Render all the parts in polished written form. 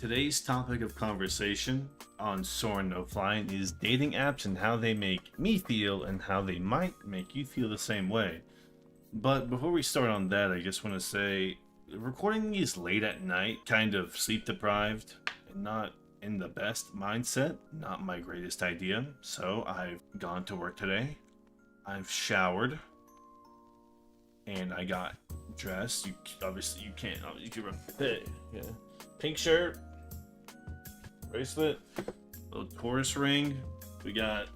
Today's topic of conversation on Soaring No Flying is dating apps and how they make me feel and how they might make you feel the same way. But before we start on that, I just want to say recording these late at night, kind of sleep deprived and not in the best mindset, not my greatest idea. So I've gone to work today, I've showered, and I got dressed. You obviously you can't fit. Yeah. Pink shirt, bracelet, little Taurus ring. We got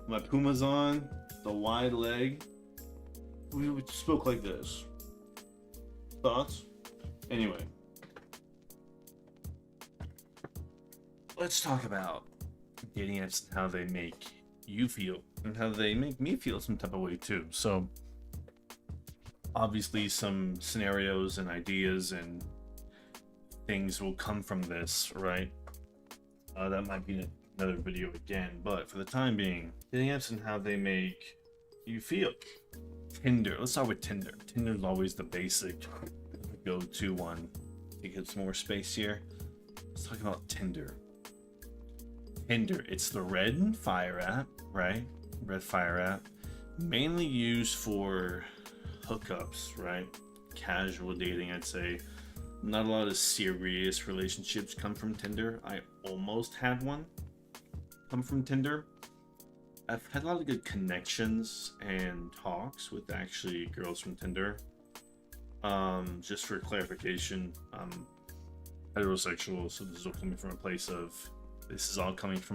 my Pumas on, the wide leg. We spoke like this. Thoughts? Anyway, let's talk about dating apps and how they make you feel and how they make me feel some type of way too. So obviously some scenarios and ideas and things will come from this, right? That might be another video again, but for the time being, dating apps and how they make you feel. Tinder. Let's start with Tinder. Tinder's always the basic go-to one. I think it's more space here. Let's talk about Tinder. Tinder, it's the Red Fire app, right? Red Fire app, mainly used for hookups, right? Casual dating, I'd say. Not a lot of serious relationships come from Tinder. I almost had one come from Tinder. I've had a lot of good connections and talks with actually girls from Tinder. Just for clarification, I'm heterosexual, so this is all coming from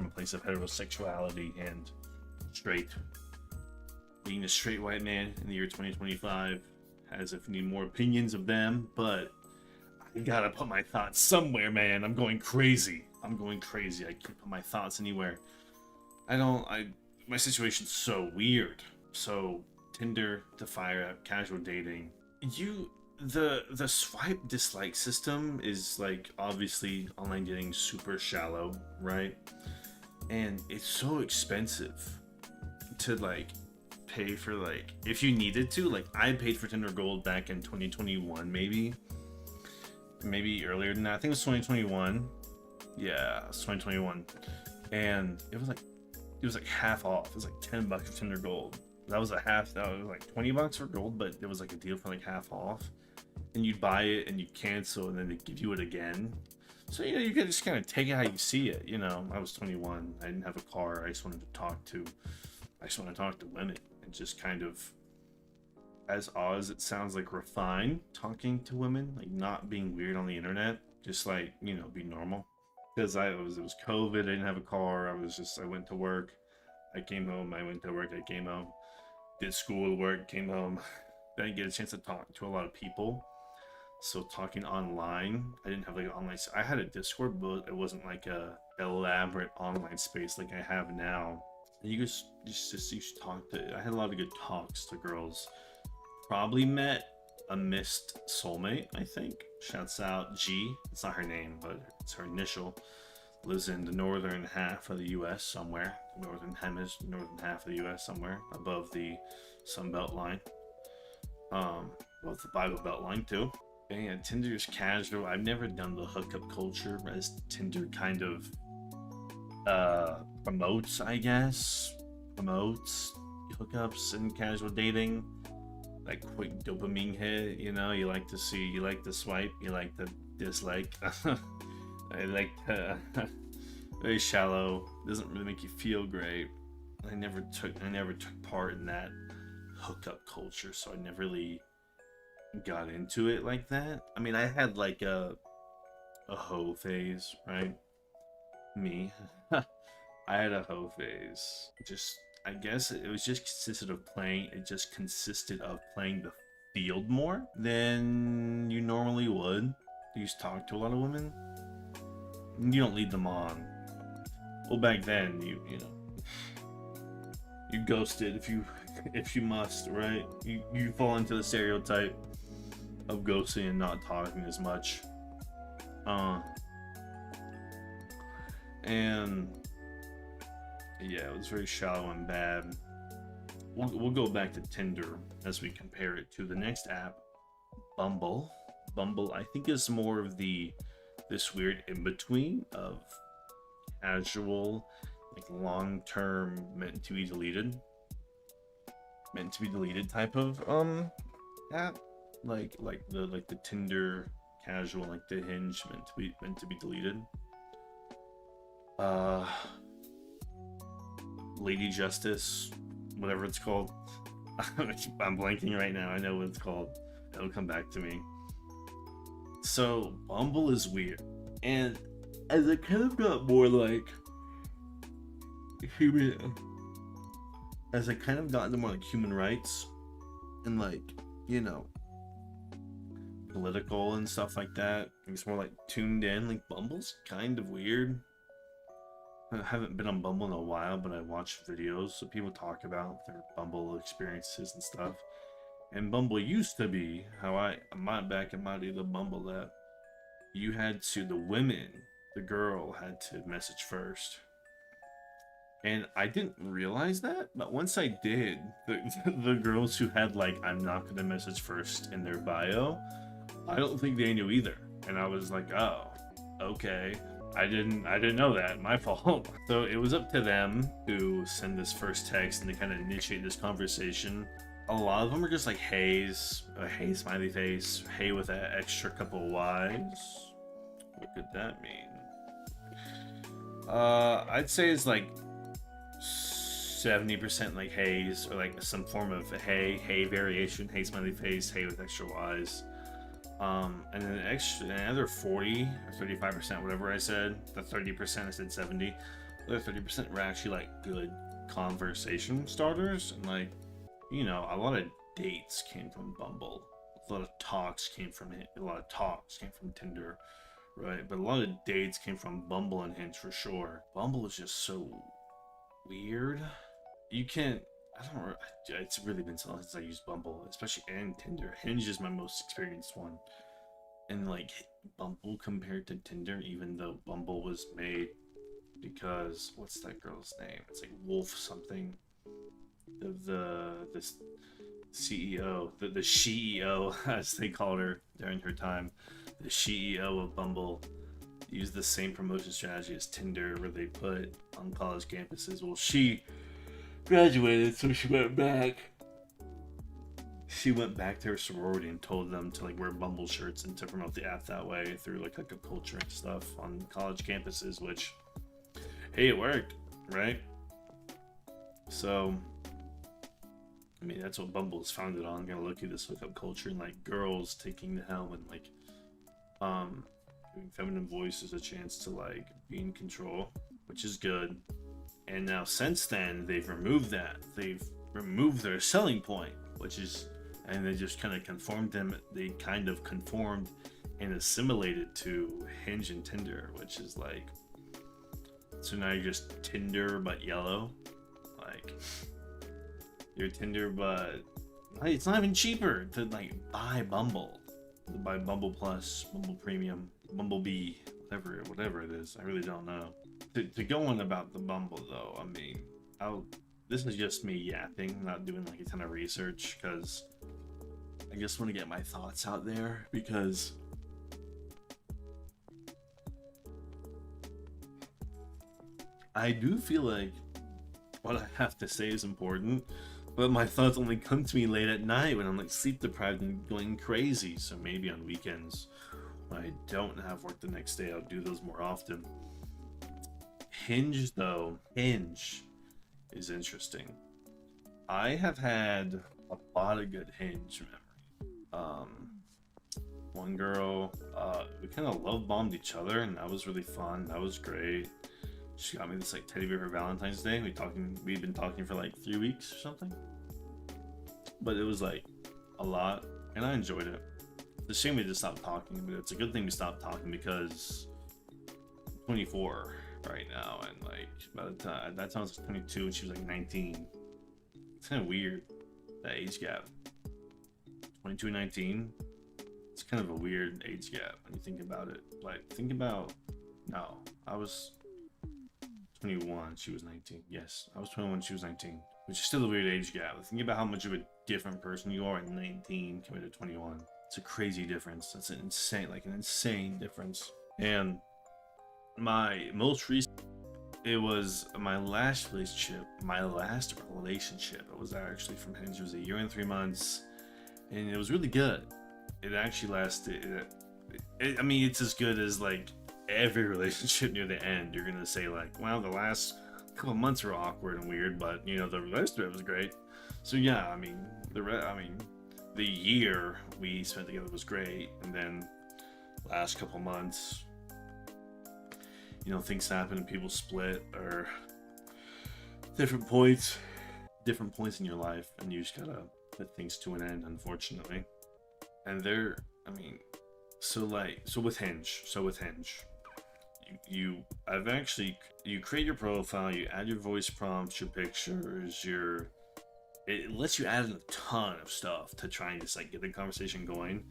a place of heterosexuality and straight. Being a straight white man in the year 2025, as if you need more opinions of them, but I gotta put my thoughts somewhere, man. I'm going crazy. I can't put my thoughts anywhere. My situation's so weird. So Tinder, the Fire app, casual dating. The swipe dislike system is like obviously online dating super shallow, right? And it's so expensive to like pay for, like, if you needed to. Like, I paid for Tinder Gold back in 2021, maybe earlier than that. I think it was 2021. Yeah, it was 2021, and it was like half off. It was like $10 for Tinder Gold. That was like $20 for Gold, but it was like a deal for like half off. And you'd buy it and you cancel, and then they give you it again. So you could just kind of take it how you see it. I was 21. I didn't have a car. I just wanted to talk to women, and just kind of, as odd as it sounds, like refined talking to women, like not being weird on the internet, just like be normal. Because it was COVID. I didn't have a car. I went to work. I came home. I went to work. I came home. Did school work. Came home. Didn't get a chance to talk to a lot of people. So talking online, I didn't have like an online. I had a Discord, but it wasn't like a elaborate online space like I have now. And you should talk to. I had a lot of good talks to girls. Probably met a missed soulmate, I think. Shouts out G. It's not her name, but it's her initial. Lives in the northern half of the U.S. somewhere. Northern half of the U.S. somewhere above the Sunbelt line. Well, it's the Bible Belt line too. And yeah, Tinder's casual. I've never done the hookup culture as Tinder kind of promotes, I guess. Promotes hookups and casual dating. Like quick dopamine hit, you like to see, you like to swipe, you like to dislike. I like very shallow, doesn't really make you feel great. I never took part in that hookup culture, so I never really got into it like that. I mean, I had like a hoe phase, right? Me. I had a hoe phase. I guess it consisted of playing the field more than you normally would. You just talk to a lot of women. You don't lead them on. Well, back then, you ghosted if you must, right? You fall into the stereotype of ghosting and not talking as much. And yeah, it was very shallow and bad. we'll go back to Tinder as we compare it to the next app, Bumble. Bumble, I think, is more of this weird in between of casual, like long-term, meant to be deleted type of app, like the Tinder casual, like the Hinge meant to be deleted. Lady Justice, whatever it's called. I'm blanking right now. I know what it's called. It'll come back to me. So Bumble is weird, and as it kind of got more like human, as it kind of got into more like human rights and like, you know, political and stuff like that, it's more like tuned in. Like Bumble's kind of weird. I haven't been on Bumble in a while, but I watch videos so people talk about their Bumble experiences and stuff. And Bumble used to be how back in my day, the Bumble app, you had to, the girl had to message first. And I didn't realize that, but once I did, the girls who had like, I'm not gonna message first in their bio, I don't think they knew either. And I was like, oh, okay. I didn't know that. My fault. So it was up to them to send this first text and to kind of initiate this conversation. A lot of them are just like heys, a hey smiley face, hey with an extra couple of Y's. What could that mean? I'd say it's like 70% like heys, or like some form of hey variation, hey smiley face, hey with extra Y's. And then another 40 or 35%, whatever I said, the 30% I said 70, the other 30% were actually like good conversation starters, and like, you know, a lot of dates came from Bumble, a lot of talks came from it, a lot of talks came from Tinder, right? But a lot of dates came from Bumble and Hinge for sure. Bumble is just so weird. You can't, I don't know, it's really been so long since I used Bumble, especially, and Tinder. Hinge is my most experienced one. And like Bumble compared to Tinder, even though Bumble was made because, what's that girl's name? It's like Wolf something. The CEO, the CEO, as they called her during her time, the CEO of Bumble used the same promotion strategy as Tinder, where they put on college campuses. Well, she graduated, so she went back to her sorority and told them to like wear Bumble shirts and to promote the app that way through like a culture and stuff on college campuses, which, hey, it worked, right? So I mean, that's what Bumble is founded on. Gonna look at this hookup culture and like girls taking the helm and like giving feminine voices a chance to like be in control, which is good. And now since then, they've removed that. They've removed their selling point, which is, and they just kind of conformed them. They kind of conformed and assimilated to Hinge and Tinder, which is like, so now you're just Tinder but yellow. Like, you're Tinder, but it's not even cheaper to like buy Bumble, to buy Bumble Plus, Bumble Premium, Bumble Bee, whatever it is. I really don't know. To go on about the Bumble though, I mean, this is just me yapping, not doing like a ton of research, because I just want to get my thoughts out there, because I do feel like what I have to say is important, but my thoughts only come to me late at night when I'm like sleep deprived and going crazy. So maybe on weekends when I don't have work the next day, I'll do those more often. Hinge though, Hinge is interesting. I have had a lot of good Hinge memory. One girl, we kind of love bombed each other, and that was really fun. That was great. She got me this like teddy bear for Valentine's Day. We'd been talking for like 3 weeks or something. But it was like a lot, and I enjoyed it. It's a shame we just stopped talking, but it's a good thing we stopped talking because I'm 24 right now, and like by the time at that time I was 22 and she was like 19. It's kind of weird, that age gap. 22 and 19. It's kind of a weird age gap when you think about it. Like, think about, no, I was 21, she was 19. Yes, I was 21, she was 19. which is still a weird age gap. Think about how much of a different person you are at 19 compared to 21. It's a crazy difference. That's an insane difference. And my most recent, it was my last relationship. It was actually from Hinge. It was 1 year and 3 months, and it was really good. It actually lasted. I mean, it's as good as like every relationship near the end. You're gonna say like, well, the last couple of months were awkward and weird, but you know, the rest of it was great. So yeah, I mean, the year we spent together was great, and then last couple months, you know, things happen and people split, or different points in your life, and you just gotta put things to an end, unfortunately. And so with Hinge, you create your profile, you add your voice prompts, your pictures, it lets you add in a ton of stuff to try and just like get the conversation going.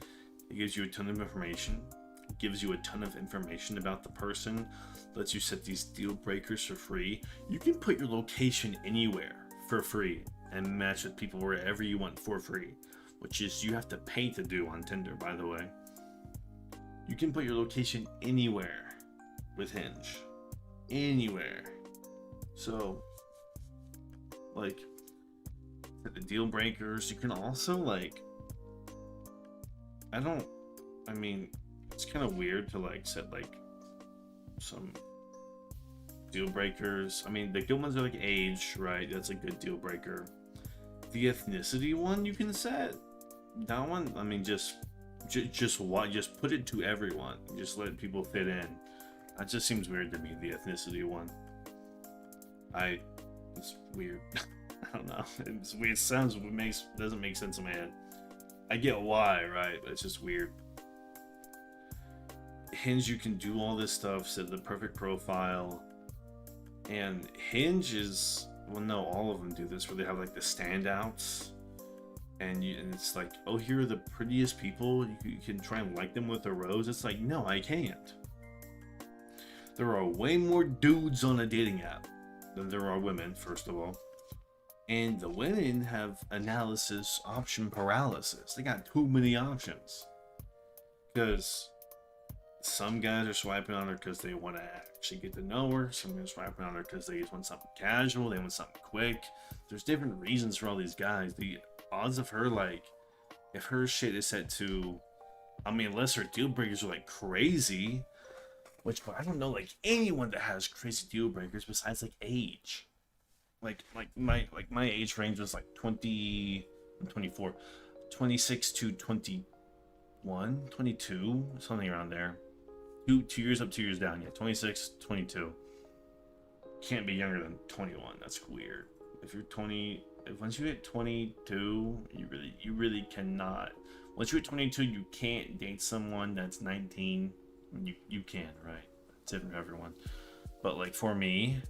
It gives you a ton of information. It gives you a ton of information about the person. Lets you set these deal breakers for free. You can put your location anywhere for free and match with people wherever you want for free, which is you have to pay to do on Tinder, by the way. You can put your location anywhere with Hinge. Anywhere. So, like, the deal breakers, you can also, like, it's kind of weird to, like, set, like, some deal breakers. I mean, the good ones are, like, age, right? That's a good deal breaker. The ethnicity one you can set. That one, I mean, just put it to everyone. Just let people fit in. That just seems weird to me, the ethnicity one. It's weird. I don't know. It's weird. Doesn't make sense in my head. I get why, right? But it's just weird. Hinge, you can do all this stuff, set the perfect profile. And Hinge is, well, no, all of them do this, where they have like the standouts. And it's like, oh, here are the prettiest people. You can try and like them with a rose. It's like, no, I can't. There are way more dudes on a dating app than there are women, first of all. And the women have analysis option paralysis. They got too many options. Because some guys are swiping on her because they want to actually get to know her. Some guys are swiping on her because they just want something casual. They want something quick. There's different reasons for all these guys. The odds of her, like, if her shit is set to, I mean, unless her deal breakers are like crazy, which I don't know, like, anyone that has crazy deal breakers besides like age. Like my age range was like 20, I'm 24, 26 to 21, 22, something around there. Two years up, 2 years down. Yeah, 26, 22. Can't be younger than 21. That's weird. If you're 20, once you hit 22, you really cannot. Once you hit 22, you can't date someone that's 19. You can, right? It's different for everyone. But like for me,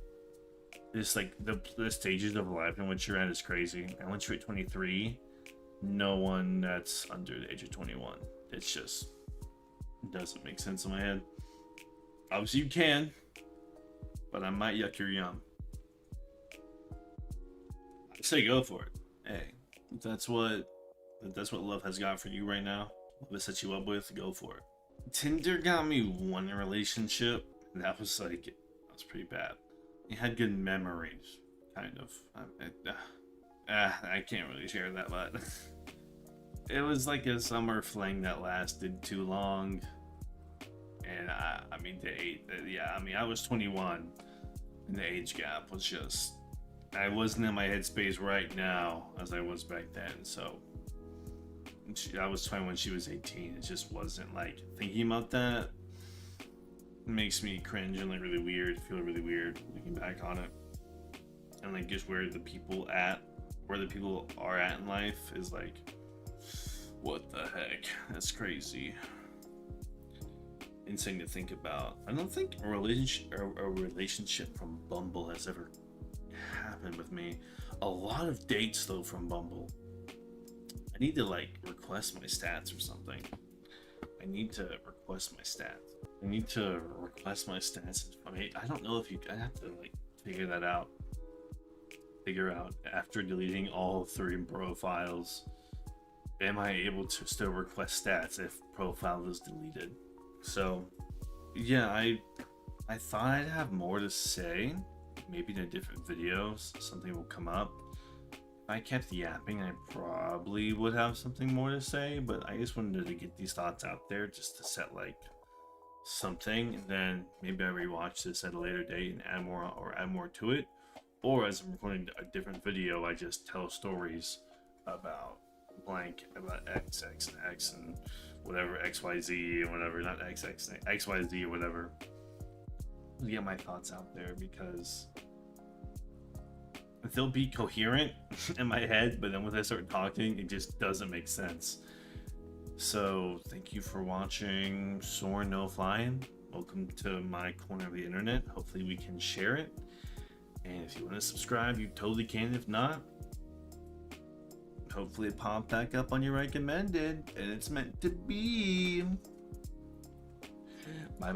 it's like the stages of life in which you're at is crazy. And once you're at 23, no one that's under the age of 21. It's just, it doesn't make sense in my head. Obviously you can, but I might yuck your yum. I say go for it. Hey, if that's what love has got for you right now, love has set you up with, go for it. Tinder got me one relationship. That was pretty bad. It had good memories, kind of. I can't really share that, but it was like a summer fling that lasted too long. And I was 21, and the age gap was just, I wasn't in my headspace right now as I was back then. So I was 21, she was 18. It just wasn't like, thinking about that makes me cringe and like feel really weird looking back on it. And like just where the people are at in life is like, what the heck? That's crazy. Insane to think about. I don't think a relationship from Bumble has ever happened with me. A lot of dates though from Bumble. I need to like request my stats or something. I need to request my stats. I don't know if I have to like figure that out. figure out after deleting all 3 profiles, am I able to still request stats if profile is deleted? So yeah, I thought I'd have more to say, maybe in a different video something will come up. If I kept yapping, I probably would have something more to say, but I just wanted to get these thoughts out there just to set like something, and then maybe I rewatch this at a later date and add more to it. Or as I'm recording a different video, I just tell stories about blank, about X and X and whatever, XYZ and whatever, not XYZ or whatever. To get my thoughts out there, because they'll be coherent in my head, but then when I start talking, it just doesn't make sense. So thank you for watching Soaring No Flying. Welcome to my corner of the internet. Hopefully we can share it. And if you want to subscribe, you totally can. If not, hopefully it popped back up on your recommended, and it's meant to be.